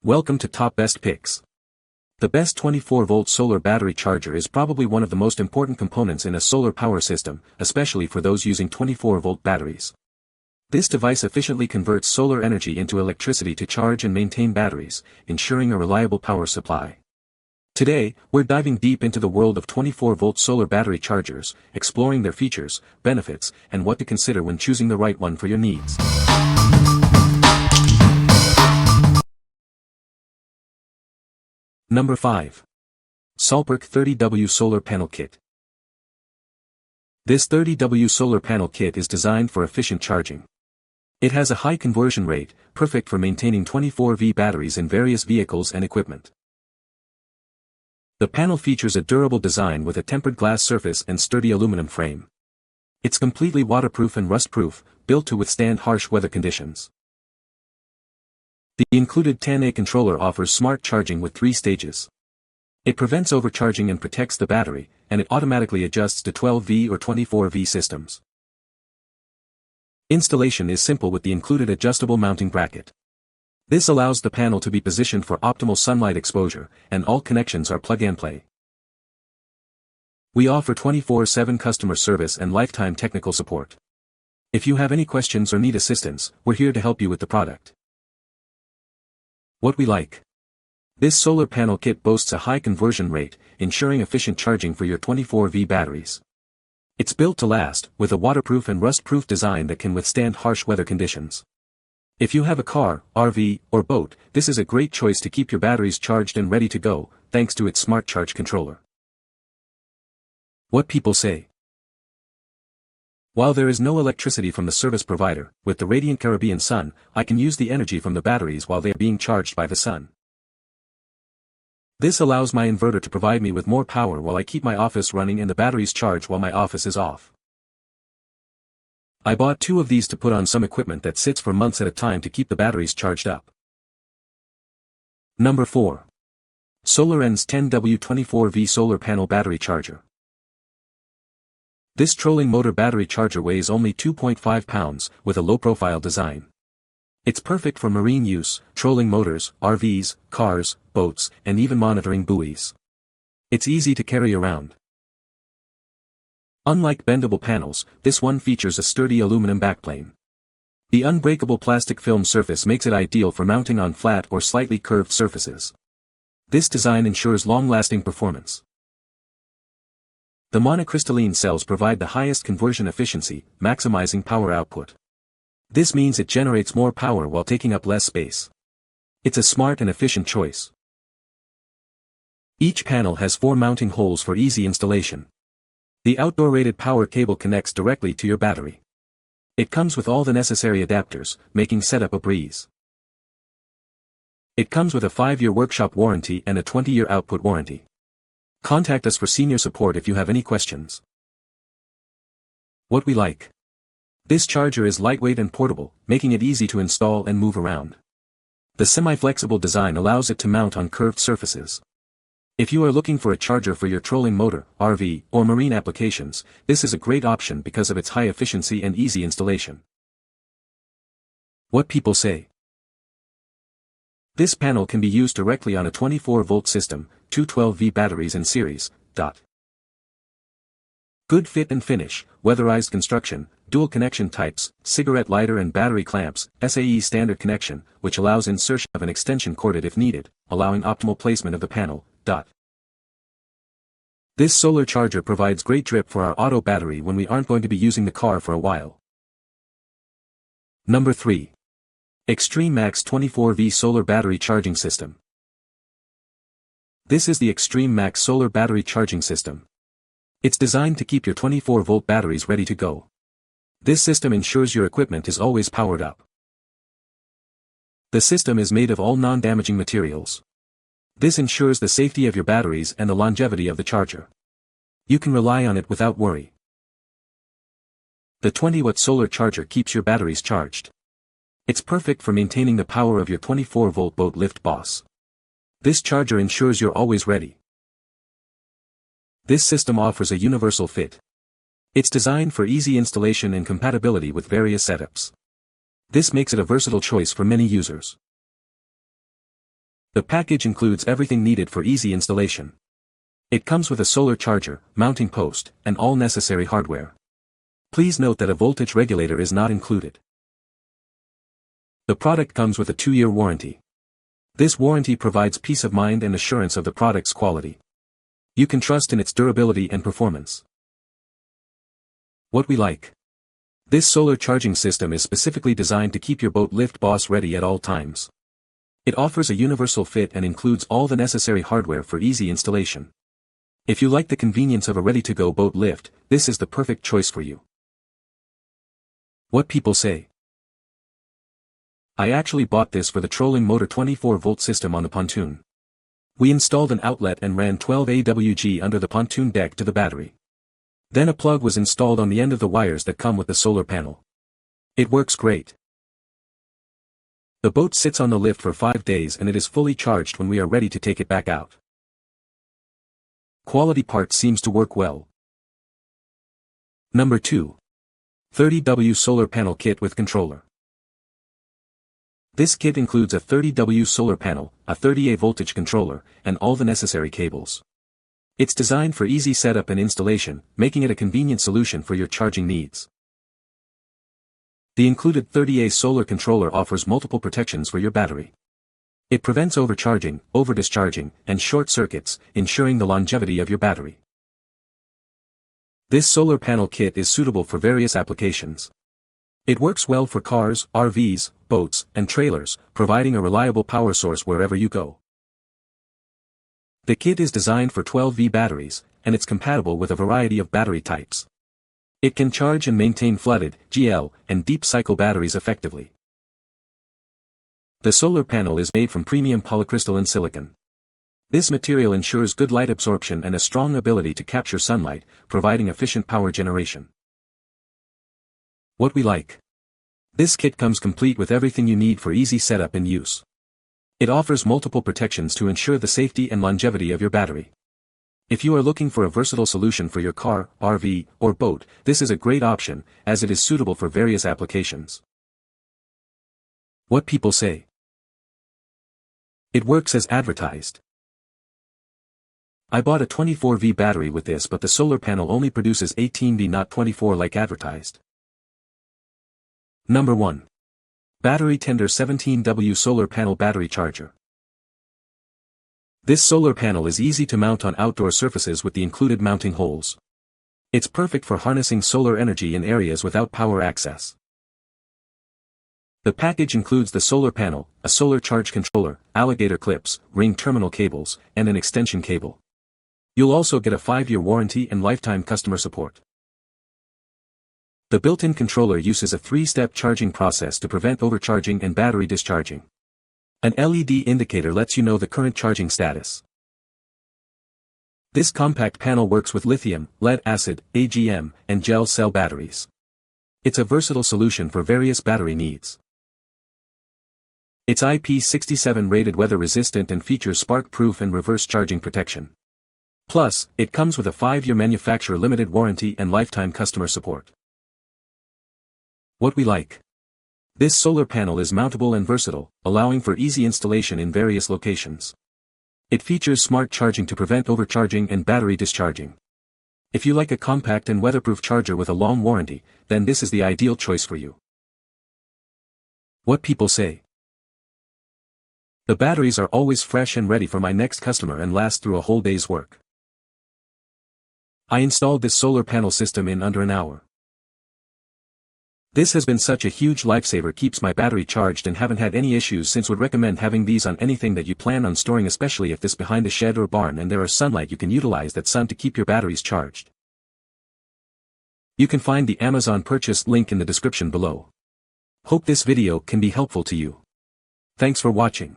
Welcome to Top Best Picks. The best 24-volt solar battery charger is probably one of the most important components in a solar power system, especially for those using 24-volt batteries. This device efficiently converts solar energy into electricity to charge and maintain batteries, ensuring a reliable power supply. Today, we're diving deep into the world of 24-volt solar battery chargers, exploring their features, benefits, and what to consider when choosing the right one for your needs. Number 5. SOLPERK 30W Solar Panel Kit. This 30W solar panel kit is designed for efficient charging. It has a high conversion rate, perfect for maintaining 24V batteries in various vehicles and equipment. The panel features a durable design with a tempered glass surface and sturdy aluminum frame. It's completely waterproof and rust-proof, built to withstand harsh weather conditions. The included 10A controller offers smart charging with 3 stages. It prevents overcharging and protects the battery, and it automatically adjusts to 12V or 24V systems. Installation is simple with the included adjustable mounting bracket. This allows the panel to be positioned for optimal sunlight exposure, and all connections are plug-and-play. We offer 24/7 customer service and lifetime technical support. If you have any questions or need assistance, we're here to help you with the product. What we like. This solar panel kit boasts a high conversion rate, ensuring efficient charging for your 24V batteries. It's built to last, with a waterproof and rust-proof design that can withstand harsh weather conditions. If you have a car, RV, or boat, this is a great choice to keep your batteries charged and ready to go, thanks to its smart charge controller. What people say. While there is no electricity from the service provider, with the radiant Caribbean sun, I can use the energy from the batteries while they are being charged by the sun. This allows my inverter to provide me with more power while I keep my office running and the batteries charge while my office is off. I bought 2 of these to put on some equipment that sits for months at a time to keep the batteries charged up. Number 4. SolarEnz 10W 24V Solar Panel Battery Charger. This trolling motor battery charger weighs only 2.5 pounds, with a low-profile design. It's perfect for marine use, trolling motors, RVs, cars, boats, and even monitoring buoys. It's easy to carry around. Unlike bendable panels, this one features a sturdy aluminum backplane. The unbreakable plastic film surface makes it ideal for mounting on flat or slightly curved surfaces. This design ensures long-lasting performance. The monocrystalline cells provide the highest conversion efficiency, maximizing power output. This means it generates more power while taking up less space. It's a smart and efficient choice. Each panel has 4 mounting holes for easy installation. The outdoor rated power cable connects directly to your battery. It comes with all the necessary adapters, making setup a breeze. It comes with a 5-year workshop warranty and a 20-year output warranty. Contact us for senior support if you have any questions. What we like. This charger is lightweight and portable, making it easy to install and move around. The semi-flexible design allows it to mount on curved surfaces. If you are looking for a charger for your trolling motor, RV, or marine applications, this is a great option because of its high efficiency and easy installation. What people say. This panel can be used directly on a 24-volt system, 2 12V batteries in series. Good fit and finish, weatherized construction, dual connection types, cigarette lighter and battery clamps, SAE standard connection, which allows insertion of an extension corded if needed, allowing optimal placement of the panel. This solar charger provides great drip for our auto battery when we aren't going to be using the car for a while. Number 3. Extreme Max 24V Solar Battery Charging System. This is the Extreme Max Solar Battery Charging System. It's designed to keep your 24-volt batteries ready to go. This system ensures your equipment is always powered up. The system is made of all non-damaging materials. This ensures the safety of your batteries and the longevity of the charger. You can rely on it without worry. The 20-watt solar charger keeps your batteries charged. It's perfect for maintaining the power of your 24-volt boat lift boss. This charger ensures you're always ready. This system offers a universal fit. It's designed for easy installation and compatibility with various setups. This makes it a versatile choice for many users. The package includes everything needed for easy installation. It comes with a solar charger, mounting post, and all necessary hardware. Please note that a voltage regulator is not included. The product comes with a 2-year warranty. This warranty provides peace of mind and assurance of the product's quality. You can trust in its durability and performance. What we like. This solar charging system is specifically designed to keep your boat lift boss ready at all times. It offers a universal fit and includes all the necessary hardware for easy installation. If you like the convenience of a ready-to-go boat lift, this is the perfect choice for you. What people say. I actually bought this for the trolling motor 24-volt system on the pontoon. We installed an outlet and ran 12 AWG under the pontoon deck to the battery. Then a plug was installed on the end of the wires that come with the solar panel. It works great. The boat sits on the lift for 5 days and it is fully charged when we are ready to take it back out. Quality part seems to work well. Number 2. 30W solar panel kit with controller. This kit includes a 30W solar panel, a 30A voltage controller, and all the necessary cables. It's designed for easy setup and installation, making it a convenient solution for your charging needs. The included 30A solar controller offers multiple protections for your battery. It prevents overcharging, overdischarging, and short circuits, ensuring the longevity of your battery. This solar panel kit is suitable for various applications. It works well for cars, RVs, boats, and trailers, providing a reliable power source wherever you go. The kit is designed for 12V batteries, and it's compatible with a variety of battery types. It can charge and maintain flooded, GL, and deep cycle batteries effectively. The solar panel is made from premium polycrystalline silicon. This material ensures good light absorption and a strong ability to capture sunlight, providing efficient power generation. What we like. This kit comes complete with everything you need for easy setup and use. It offers multiple protections to ensure the safety and longevity of your battery. If you are looking for a versatile solution for your car, RV, or boat, this is a great option, as it is suitable for various applications. What people say. It works as advertised. I bought a 24V battery with this, but the solar panel only produces 18V, not 24 like advertised. Number 1. Battery Tender 17W Solar Panel Battery Charger. This solar panel is easy to mount on outdoor surfaces with the included mounting holes. It's perfect for harnessing solar energy in areas without power access. The package includes the solar panel, a solar charge controller, alligator clips, ring terminal cables, and an extension cable. You'll also get a 5-year warranty and lifetime customer support. The built-in controller uses a 3-step charging process to prevent overcharging and battery discharging. An LED indicator lets you know the current charging status. This compact panel works with lithium, lead acid, AGM, and gel cell batteries. It's a versatile solution for various battery needs. It's IP67 rated, weather resistant, and features spark-proof and reverse charging protection. Plus, it comes with a 5-year manufacturer limited warranty and lifetime customer support. What we like. This solar panel is mountable and versatile, allowing for easy installation in various locations. It features smart charging to prevent overcharging and battery discharging. If you like a compact and weatherproof charger with a long warranty, then this is the ideal choice for you. What people say. The batteries are always fresh and ready for my next customer and last through a whole day's work. I installed this solar panel system in under an hour. This has been such a huge lifesaver, keeps my battery charged and haven't had any issues since. Would recommend having these on anything that you plan on storing, especially if this behind a shed or barn and there are sunlight. You can utilize that sun to keep your batteries charged. You can find the Amazon purchase link in the description below. Hope this video can be helpful to you. Thanks for watching.